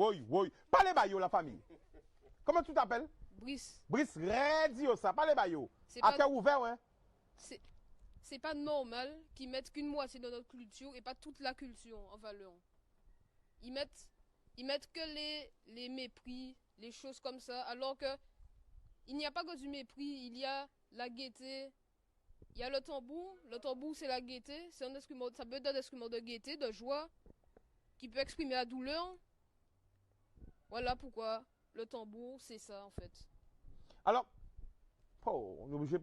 Parlez bayo, la famille. Comment tu t'appelles? Brice, Brice, radio ça. Parlez bayo. c'est À pas, cœur ouvert, ouais. c'est pas normal qu'ils mettent qu'une moitié de notre culture et pas toute la culture en valeur. Ils mettent que les mépris, les choses comme ça, alors que il n'y a pas que du mépris, il y a la gaieté, il y a le tambour. Le tambour, c'est la gaieté, c'est un instrument, ça peut être un instrument de gaieté, de joie, qui peut exprimer la douleur. Voilà pourquoi le tambour, c'est ça en fait. Alors, on est obligé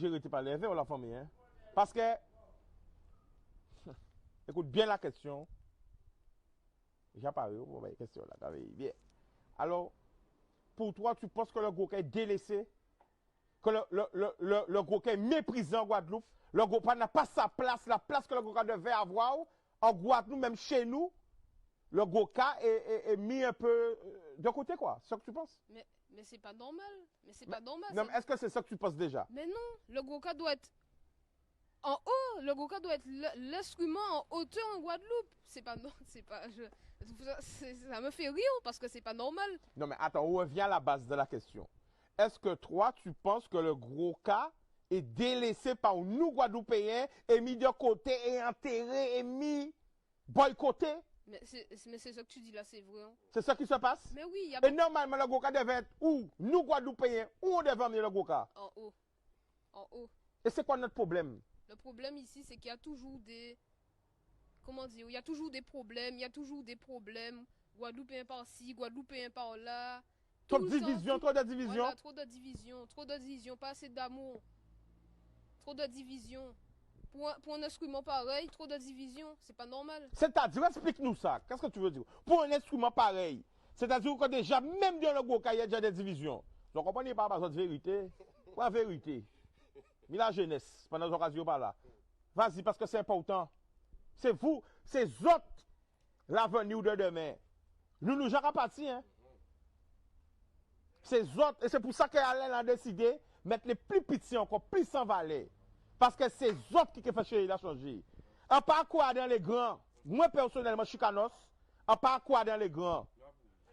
de rester par les vers, la famille, hein. Parce que, écoute bien la question. J'apparais, bon, ben, question là, bien. Alors, pour toi, tu penses que le Goka est délaissé? que le Goka est méprisé en Guadeloupe. Le Goka n'a pas sa place, la place que le Goka devait avoir en Guadeloupe, même chez nous. Le Goka est mis un peu de côté, quoi. C'est ça que tu penses? Mais c'est pas normal. Mais c'est pas normal. Non, mais est-ce que c'est ça que tu penses déjà? Mais non, le Goka doit être en haut. Le Goka doit être l'instrument en hauteur en Guadeloupe. C'est pas non, c'est pas. Ça me fait rire parce que c'est pas normal. Non, mais attends, on revient à la base de la question. Est-ce que toi, tu penses que le Goka est délaissé par nous, Guadeloupéens, et mis de côté, et enterré, et mis boycotté? Mais c'est ça que tu dis là, c'est vrai. Hein? C'est ça qui se passe? Mais oui, il y a Et normalement, le Goka devait être où? Nous, Guadeloupéens, où on devait emmener le Goka? en haut. En haut. Et c'est quoi notre problème? Le problème ici, c'est qu'il y a toujours des. Comment dire? Il y a toujours des problèmes. Il y a toujours des problèmes. Guadeloupéen par-ci, Guadeloupéen par-là. Trop de division, trop de division. Voilà, trop de division. Trop de division. Pas assez d'amour. Trop de division. Pour un instrument pareil, trop de division. C'est pas normal. C'est-à-dire, explique-nous ça. Qu'est-ce que tu veux dire? Pour un instrument pareil, c'est-à-dire que déjà, même dans le Goka, il y a déjà des divisions. Je ne comprends pas votre vérité. Quoi, vérité? Mais la jeunesse, pendant l'occasion, pas là. Vas-y, parce que c'est important. C'est vous, c'est autres, l'avenir de demain. Nous jamais partis, hein. C'est autres, et c'est pour ça qu'Alain a décidé de mettre les plus petits encore, plus sans valeur. Parce que c'est autres qui fait changer, il a changé. On pas quoi dans les grands. Moi, personnellement, je suis canos. On pas quoi dans les grands.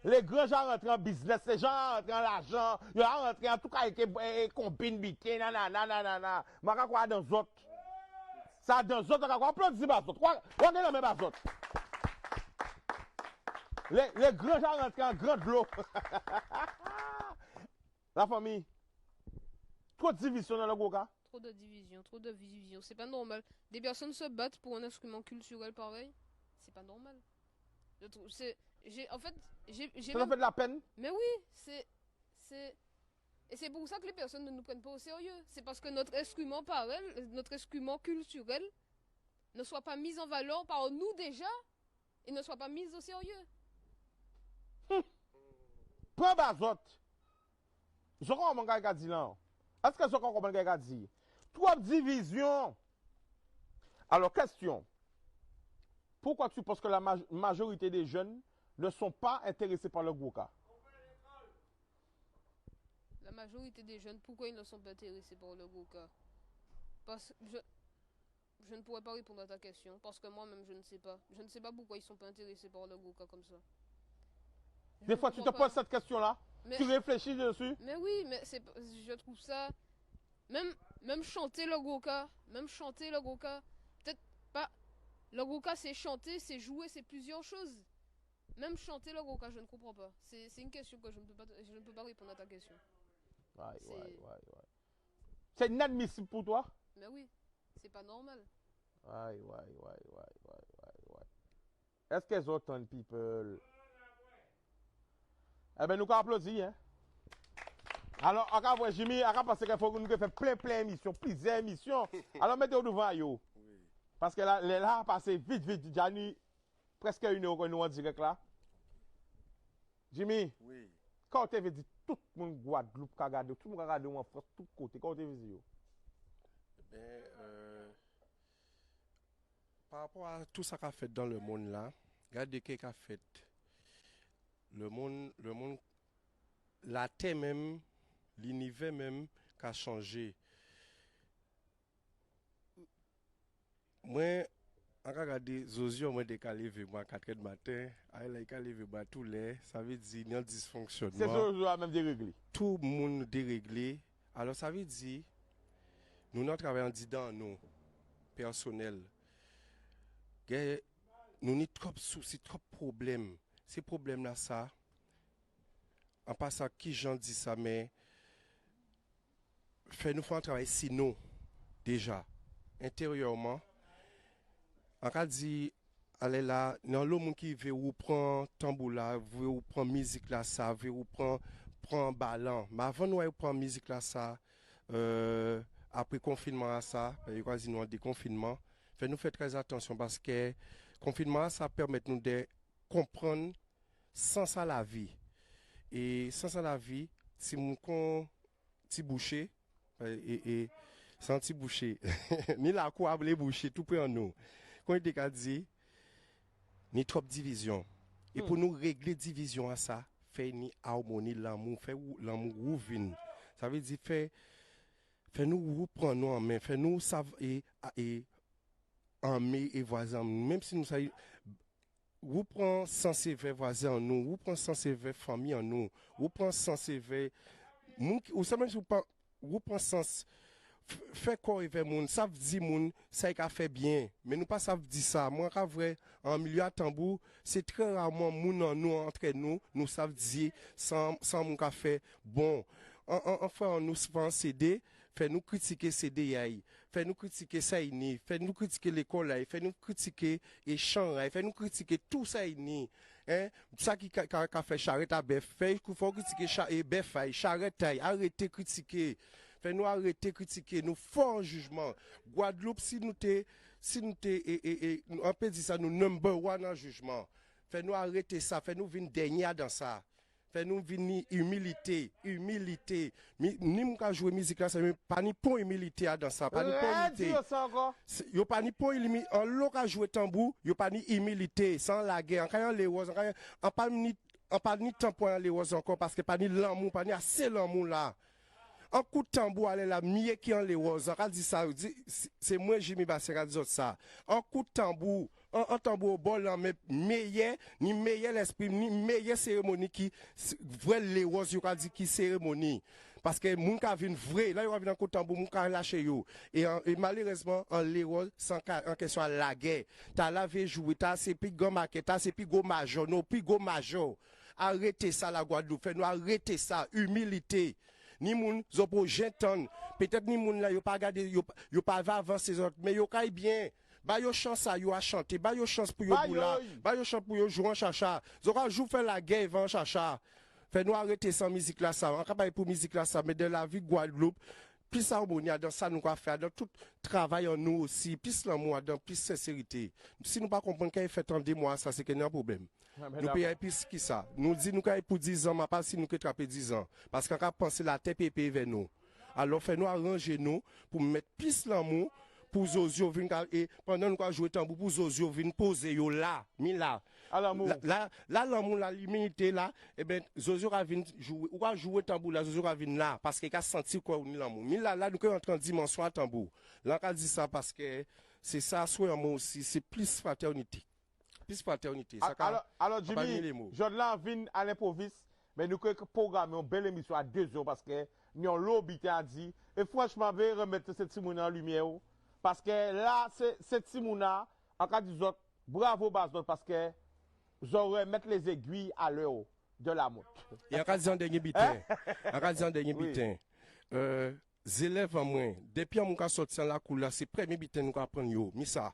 Les grands gens rentrent en business, les gens rentrent en l'argent, ils rentrent en tout cas avec combine, bitin, nanana. Je ne quoi dans les autres. Ça, dans les autres, on applaudit les autres. On est la même autres. Les grands gens rentrent en grand lot. La famille. Trop de division dans le Goka. Trop de division, trop de division. C'est pas normal. Des personnes se battent pour un instrument culturel pareil. C'est pas normal. Je trouve, en fait, j'ai Ça même... fait de la peine. Mais oui, et c'est pour ça que les personnes ne nous prennent pas au sérieux. C'est parce que notre instrument pareil, notre instrument culturel, ne soit pas mis en valeur par nous déjà, et ne soit pas mis au sérieux. Prends Bazot. Je comprends mon gars dit là. Est-ce que je comprends mon gars dit? Trois divisions. Alors, question. Pourquoi tu penses que la majorité des jeunes ne sont pas intéressés par le Goka? La majorité des jeunes, pourquoi ils ne sont pas intéressés par le Goka? Parce que je ne pourrais pas répondre à ta question, parce que moi-même, je ne sais pas. Je ne sais pas pourquoi ils ne sont pas intéressés par le Goka comme ça. Des fois, tu te poses cette question-là, tu réfléchis dessus. Mais oui, mais je trouve ça... Même chanter le Goka, peut-être pas... Le Goka, c'est chanter, c'est jouer, c'est plusieurs choses. Même chanter le Goka, je ne comprends pas. C'est une question que je ne peux pas répondre à ta question. Ouais. C'est inadmissible pour toi? Mais oui, c'est pas normal. Ouais. Est-ce que les autres people... Eh bien, nous allons applaudir, hein? Alors, on va Jimmy, on va penser qu'il faut que nous fassions plein d'émissions, plusieurs émissions. Alors, mettez-vous devant, yo. Parce que là, les là, passé vite. Jani, presque une heure que nous en direct là. Jimmy, Oui. quand tu veux dire tout le monde Guadeloupe qui regarde, tout le monde regarde en France, tout côté, quand tu veux dire? Par rapport à tout ça qu'a fait dans le monde là, regardez ce qu'a fait. Le monde, la terre même, l'univers même, qui a changé. Moi, on regarde Zozio, moi, décalé vers moi à 4 h du matin, elle a décalé vers moi tous les, ça veut dire qu'il y a un dysfonctionnement. C'est Zozio même déréglé. Tout le monde déréglé. Alors, ça veut dire, nous travaillons dans nous, personnels. Nous avons trop de soucis, trop de problèmes. Ces problèmes-là, ça, en passant qui j'en dis ça, mais nous faire un travail sinon, déjà, intérieurement. En cas dit, allez là, dans le monde qui veut prendre tambour là, veut prendre musique là, ça, veut prendre ballon. Mais avant nous prendre musique là, ça, après confinement ça, quasi nous déconfinement, nous faire très attention parce que confinement ça permet nous de comprendre sans ça la vie. Et sans ça la vie, si mon con ti bouché, Et senti boucher. Ni la quoi les boucher, tout près en nous. Quand il a dit, ni trop division. Et pour nous régler division à ça, fait ni harmonie, l'amour, fait l'amour rouvine. Ça veut dire, fait nous reprendre nous en main, fait nous savoir et en main et voisin. Même si nous savons, vous prenez sans sévère voisin en nous, vous prenez sans sévère famille en nous, vous prenez sans sévère, ou ça même si vous prenez sans fait quoi avec moun, ça veut dire moun, ça y a fait bien, mais nous pas ça veut dire ça. Moi, quand vrai, en milieu à tambour, c'est très rarement moun en nous, entre nous, nous savons dire sans moun ka fait bon. Enfin, nous souvent CD, fait nous critiquer CD yaï, fait nous critiquer ça ini, fait nous critiquer l'école là, fait nous critiquer les champs là, fait nous critiquer tout ça ini. Hein, ça qui a fait charrette à bœuf, fait qu'il faut critiquer bœuf, charrette, arrêtez critiquer. Fait nous arrêter de critiquer, nous fort jugement. Guadeloupe, si nous on peut dire ça, nous number one en jugement. Fait nous arrêter ça, fait nous venir dernier dans ça. Fait nous venir humilité. Ni m'ka jouer musique là, c'est pas ni pour humilité dans ça, pas ni pour humilité. Yo pas ni pour humilité, en l'oka jouer tambour, yo pas ni humilité, sans la guerre, quand les roses, en pas ni temps pour les roses encore parce que pas ni l'amour, pas ni assez l'amour là. Un coup de tambour, allez la mieux qui en les roses. On dit ça, c'est moi Jimmy Basser qui dit ça. Un coup de tambour, un tambour au bol, mais meilleur, ni meilleur l'esprit, ni meilleure cérémonie qui, vrai les roses, on dit qui cérémonie. Parce que moun ka vin vrai, là, il va venir un coup de tambour, moun ka lâcher yo. Et malheureusement, en les roses, en question à la guerre, t'as lavé joué, t'as c'est plus grand maquette, t'as c'est plus gros major, non, plus gros major. Arrêtez ça, la Guadeloupe, fais-nous arrêter ça, humilité. Ni moun zopo jenton, peut-être ni moun là yo pas regarder yo pas va avancer autres mais yo kay bien. Ba yo chance à yo à chanter, ba yo chance pour yo boula, ba yo chance pour yo jouer en chacha. Zora jou faire la guerre avant chacha. Fait nous arrêter sans musique là ça. On capable pour musique là ça mais dans la vie Guadeloupe plus harmonie dans ça nous va faire dans tout travail en nous aussi, plus l'amour dans plus sincérité. Si nous pas comprendre qu'il fait tant de mois ça c'est qu'il y a un problème. Nous payons plus que ça. Nous disons nous pour 10 ans, mais pas si nous attraper 10 ans. Parce qu'on a pensé la tête pépé vers nous. Alors, fais-nous arranger nous pour mettre plus l'amour pour Zozio venir et pendant nous jouer tambour pour Zozio venir poser yo là, mi là. Là l'amour la l'humilité là, et ben Zozio va venir jouer ou va jouer tambour là, Zozio va venir là parce qu'il a senti quoi ni l'amour. Mi là nous sommes en train de dimension à tambour. Là on dit ça parce que c'est ça soit moi aussi, c'est plus fraternité. Plus fraternité. Alors Jimmy, je l'en viens à l'improviste, mais nous avons programmé une belle émission à 2 heures parce que nous avons l'obité à dire. Et franchement, je vais remettre cette Timouna en lumière. Parce que là, cette Timouna, en cas de autres, bravo Bazot, parce que j'aurais mettre les aiguilles à l'heure de la montre. Et en cas de dernier bitin, élèves en moins, depuis que je suis sorti dans la couleur, c'est le premier bitin que nous apprenons. Misa.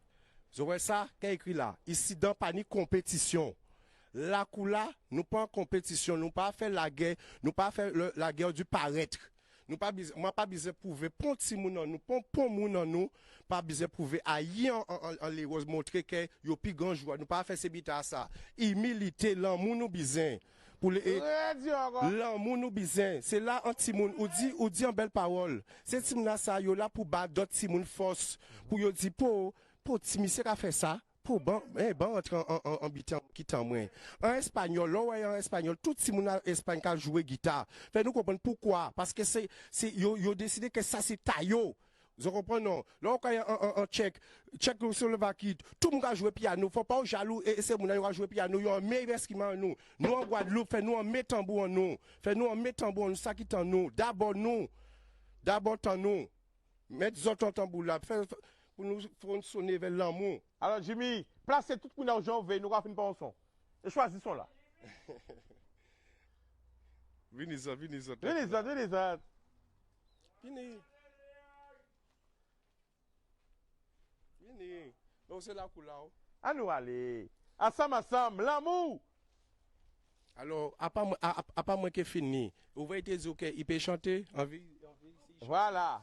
Vous voyez ça, qui est écrit là? Ici, dans pas ni compétition. La coula, nous pas en compétition, nous pas faire la guerre, nous pas faire la guerre du paraître. Nous pas moi pas besoin prouver pour petit moun nous, pour moun nous, pas besoin prouver ailleurs en les roses montrer que yo pi grand joie, nous pas faire ces bita ça. Humilité, l'amour nous besoin. Pour les l'amour nous besoin, c'est là un petit moun ou dit en belle parole. C'est petit moun ça yo là pour battre d'autres petit moun force pour yo dire pour Timissé a fait ça, pour entrer en bitan qui t'en moins. En espagnol, en espagnol, tout le monde en Espagne qui joue guitare. Fait nous comprendre pourquoi. Parce que yo décidé que ça c'est taillot. Vous comprenez non? Là, quand il y a un tchèque Slovaquie, tout le monde a joué piano. Faut pas jaloux et c'est mon a joué piano. Il y a un meilleur instrument en nous. Nous en Guadeloupe, fait nous en met tambour en nous. Fait nous en met tambour en nous, ça qui t'en nous. D'abord t'en nous. Mettre autres tambour là. Pour nous sonner vers l'amour. Alors Jimmy, placez tout le monde argent, nous allons finir par un son. Et choisissons là. Venez. Donc c'est la couleur. À nous aller. Ensemble, l'amour. Alors, à part moi qui fini, vous voyez il peut chanter en vie. Voilà.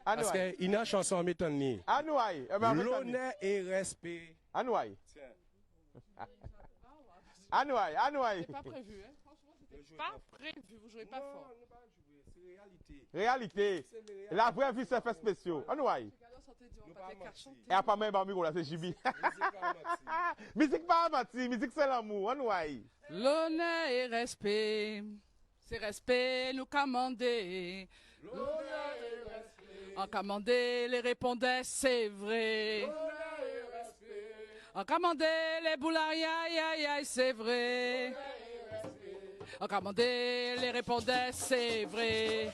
Parce qu'il y a une chanson en mettant ni. L'honneur et respect. Anouaï. C'est pas prévu, hein. Franchement, c'était pas prévu. Vous jouez pas fort. Non, pas jouer. C'est réalité. Réalité. La vraie vie, c'est fait spéciaux. On nous aille. Et à pas même micro là, c'est Jibi. Musique pas mati, musique c'est l'amour. On nous aille. L'honneur et respect, c'est respect nous commander. En commander les répondait, c'est vrai. En commander les boularias, aïe aïe aïe, c'est vrai. En commander les répondait, c'est vrai.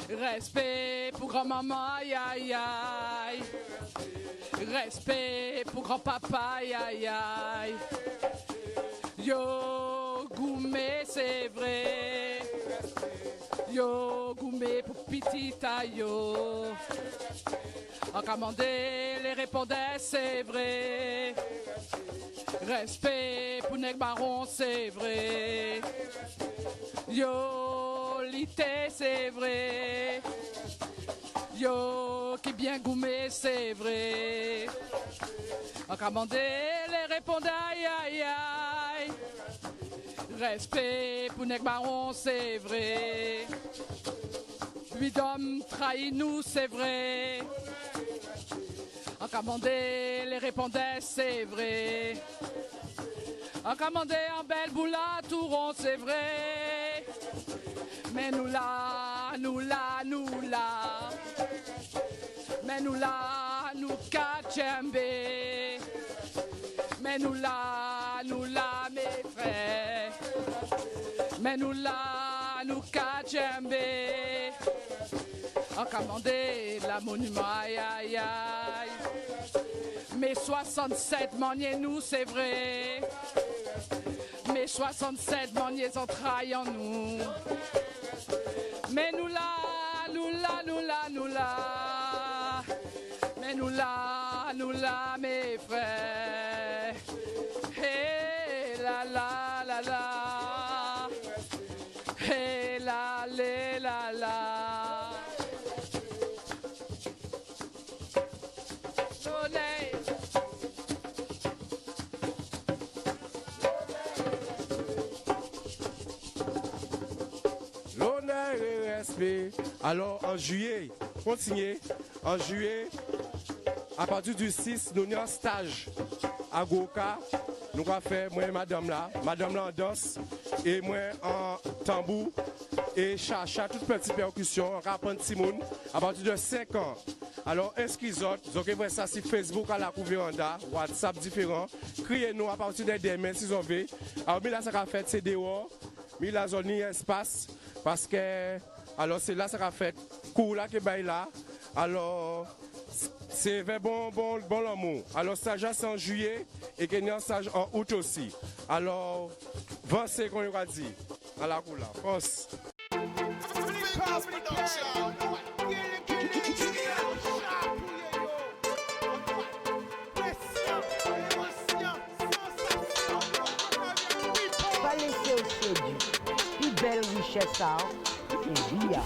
Respect pour grand-maman, aïe aïe aïe. Respect pour grand-papa, aïe aïe aïe. Yo, goumé, c'est vrai. Yo, goumé pour petita, yo. En commander les répondait, c'est vrai. Respect pour nèg baron, c'est vrai. Yo, lité, c'est vrai. Yo, qui bien goumé, c'est vrai. En commander les répondait, aïe aïe aïe. Respect pour nèg baron, c'est vrai. Lui d'homme trahit nous, c'est vrai. En commander les répondait, c'est vrai. En commander en belle boule à Touron, c'est vrai. Mais nous là, nous là, nous là. Mais nous là, nous Kachembe. Mais nous là, mes frères. Mais nous là, nous Kachembe. En commander la monument, aïe aïe aïe. Mais 67 maniers nous, c'est vrai. Mais 67 maniers entrailles en nous. Mais nous là, nous là, nous là, nous là. Mais nous là, mes frères. Hey la la la la. Hey la la la la. L'honneur et respect. Alors en juillet, continuez. En juillet, à partir du 6, nous avons un stage à Goka. Nous allons faire, moi et madame là en danse, et moi en tambour, et chacha, toute petite percussion, rap en timoun, à partir de 5 ans. Alors inscrivez-vous, vous pouvez voir ça sur Facebook à la Couveranda, WhatsApp différent. Criez-nous à partir des demain si vous avez. Alors, là, ça va faire c'est dehors, mais la zone espace, parce que, alors c'est là, ça va faire cours là, que bail là. Alors, c'est bon l'amour. Alors, stage c'est en juillet et qu'il y a un stage en août aussi. Alors, 20 qu'on va dire. À la coula. Pense. Pas laisser au séduit. Une belle richesse, ça. Et via.